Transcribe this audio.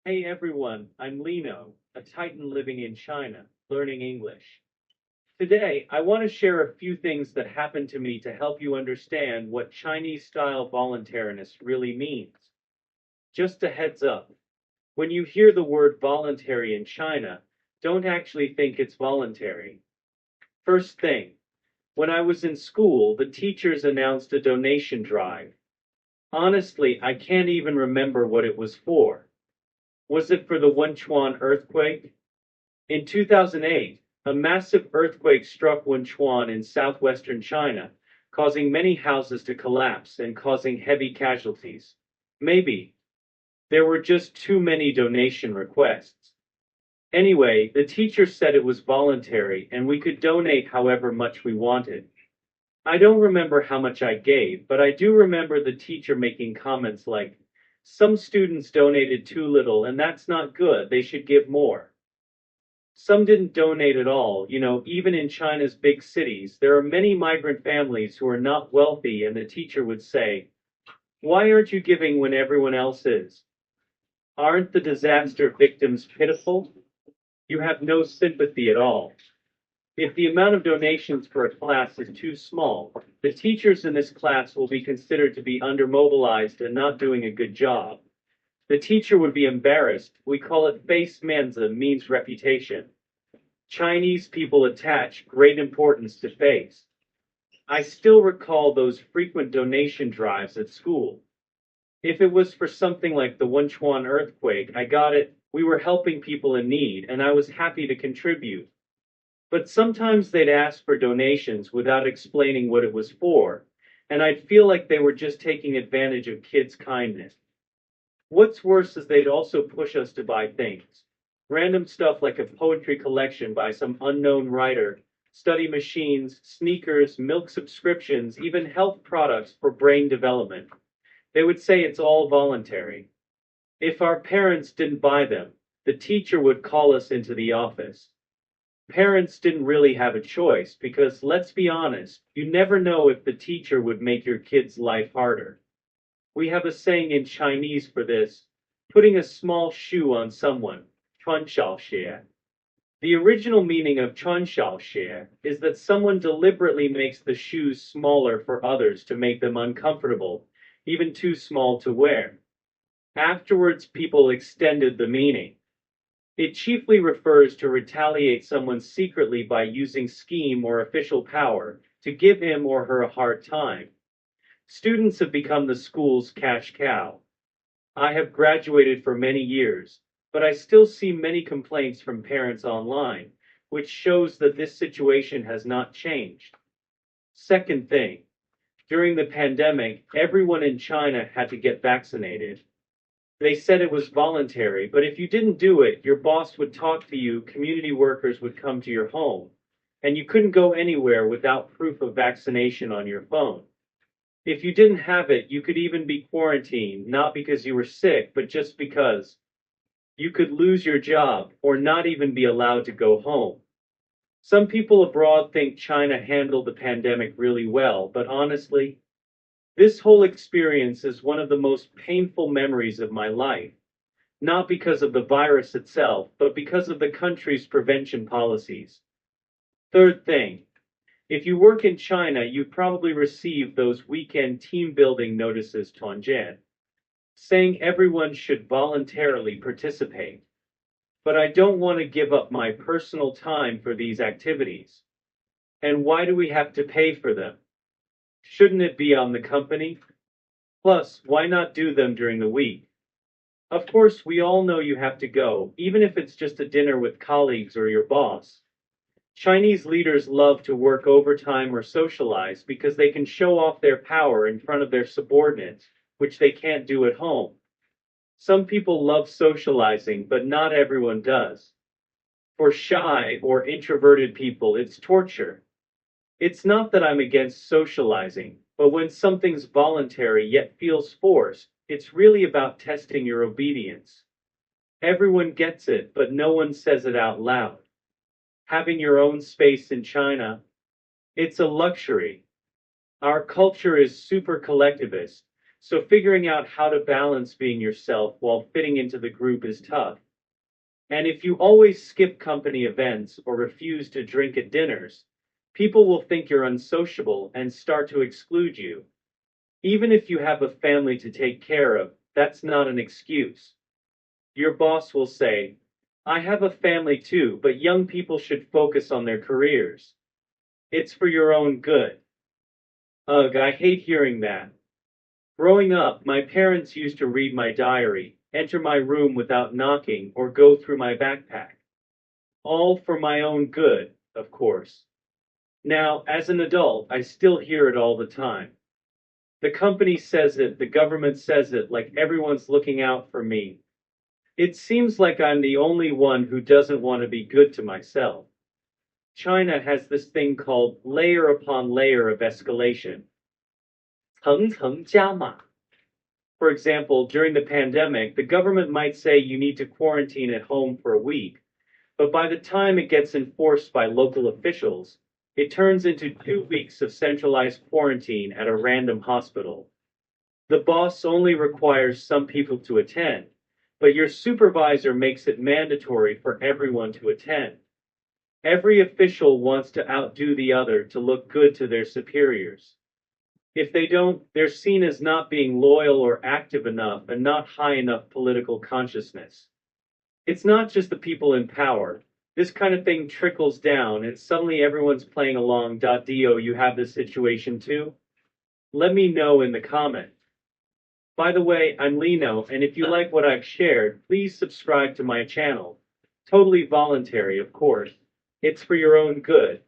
Hey everyone, I'm Lino, a Titan living in China, learning English. Today, I want to share a few things that happened to me to help you understand what Chinese style voluntariness really means. Just a heads up, when you hear the word voluntary in China, don't actually think it's voluntary. First thing, when I was in school, the teachers announced a donation drive. Honestly, I can't even remember what it was for. Was it for the Wenchuan earthquake? In 2008, a massive earthquake struck Wenchuan in southwestern China, causing many houses to collapse and causing heavy casualties. Maybe there were just too many donation requests. Anyway, the teacher said it was voluntary and we could donate however much we wanted. I don't remember how much I gave, but I do remember the teacher making comments like, some students donated too little and that's not good, they should give more. Some didn't donate at all. Even in China's big cities, there are many migrant families who are not wealthy, and the teacher would say, why aren't you giving when everyone else is? Aren't the disaster victims pitiful? You have no sympathy at all. If the amount of donations for a class is too small, the teachers in this class will be considered to be undermobilized and not doing a good job. The teacher would be embarrassed. We call it face mensa, means reputation. Chinese people attach great importance to face. I still recall those frequent donation drives at school. If it was for something like the Wenchuan earthquake, I got it. We were helping people in need, and I was happy to contribute. But sometimes they'd ask for donations without explaining what it was for, and I'd feel like they were just taking advantage of kids' kindness. What's worse is they'd also push us to buy things. Random stuff like a poetry collection by some unknown writer, study machines, sneakers, milk subscriptions, even health products for brain development. They would say it's all voluntary. If our parents didn't buy them, the teacher would call us into the office. Parents didn't really have a choice because, let's be honest, you never know if the teacher would make your kid's life harder. We have a saying in Chinese for this, putting a small shoe on someone, 穿小鞋. The original meaning of 穿小鞋is that someone deliberately makes the shoes smaller for others to make them uncomfortable, even too small to wear. Afterwards, people extended the meaning. It chiefly refers to retaliate someone secretly by using scheme or official power to give him or her a hard time. Students have become the school's cash cow. I have graduated for many years, but I still see many complaints from parents online, which shows that this situation has not changed. Second thing, during the pandemic, everyone in China had to get vaccinated. They said it was voluntary, but if you didn't do it, your boss would talk to you, community workers would come to your home, and you couldn't go anywhere without proof of vaccination on your phone. If you didn't have it, you could even be quarantined, not because you were sick, but just because you could lose your job or not even be allowed to go home. Some people abroad think China handled the pandemic really well, but honestly, this whole experience is one of the most painful memories of my life, not because of the virus itself, but because of the country's prevention policies. Third thing, if you work in China, you probably receive those weekend team building notices, Tuanjian, saying everyone should voluntarily participate. But I don't want to give up my personal time for these activities. And why do we have to pay for them? Shouldn't it be on the company? Plus, why not do them during the week? Of course, we all know you have to go, even if it's just a dinner with colleagues or your boss. Chinese leaders love to work overtime or socialize because they can show off their power in front of their subordinates, which they can't do at home. Some people love socializing, but not everyone does. For shy or introverted people, it's torture. It's not that I'm against socializing, but when something's voluntary yet feels forced, it's really about testing your obedience. Everyone gets it, but no one says it out loud. Having your own space in China, it's a luxury. Our culture is super collectivist, So figuring out how to balance being yourself while fitting into the group is tough. And if you always skip company events or refuse to drink at dinners, people will think you're unsociable and start to exclude you. Even if you have a family to take care of, that's not an excuse. Your boss will say, I have a family too, but young people should focus on their careers. It's for your own good. Ugh, I hate hearing that. Growing up, my parents used to read my diary, enter my room without knocking, or go through my backpack. All for my own good, of course. Now, as an adult, I still hear it all the time. The company says it, the government says it, like everyone's looking out for me. It seems like I'm the only one who doesn't want to be good to myself. China has this thing called layer upon layer of escalation. 层层加码. For example, during the pandemic, the government might say you need to quarantine at home for a week, but by the time it gets enforced by local officials, it turns into 2 weeks of centralized quarantine at a random hospital. The boss only requires some people to attend, but your supervisor makes it mandatory for everyone to attend. Every official wants to outdo the other to look good to their superiors. If they don't, they're seen as not being loyal or active enough and not high enough political consciousness. It's not just the people in power. This kind of thing trickles down and suddenly everyone's playing along. Do you have this situation too? Let me know in the comment. By the way, I'm Lino, and if you like what I've shared, please subscribe to my channel. Totally voluntary, of course. It's for your own good.